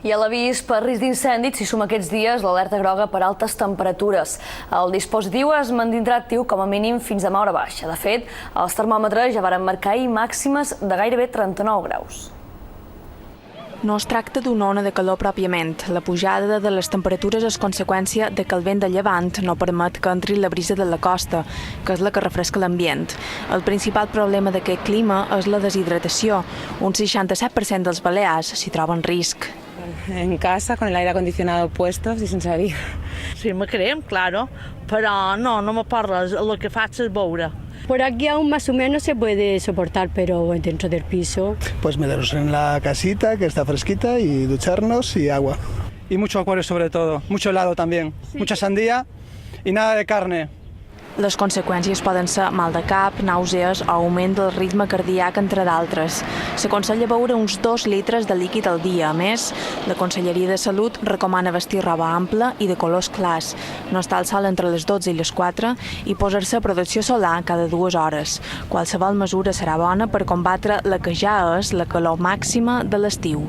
I a l'avís per risc d'incendi s'hi suma aquests dies l'alerta groga per altes temperatures. El dispositiu es mantindrà actiu com a mínim fins demà hora baixa. De fet, els termòmetres ja varen marcar ahir màximes de gairebé 39 graus. No es tracta d'una ona de calor pròpiament. La pujada de les temperatures és conseqüència de que el vent de llevant no permet que entri la brisa de la costa, que és la que refresca l'ambient. El principal problema d'aquest clima és la deshidratació. Un 67% dels balears s'hi troben risc. En casa, con el aire acondicionado puesto y sin salir. Sí, me crem, claro, però no me pot res, el que faig és beure. Por aquí aún más o menos se puede soportar, pero dentro del piso. Pues meternos en la casita, que está fresquita, y ducharnos y agua. Y mucho acuario sobre todo, mucho helado también, mucha sandía y nada de carne. Les conseqüències poden ser mal de cap, nàusees o augment del ritme cardíac, entre d'altres. S'aconsella beure uns 2 litres de líquid al dia. A més, la Conselleria de Salut recomana vestir roba ampla i de colors clars, no estar al sol entre les 12 i les 4 i posar-se protecció solar cada 2 hores. Qualsevol mesura serà bona per combatre la que ja és la calor màxima de l'estiu.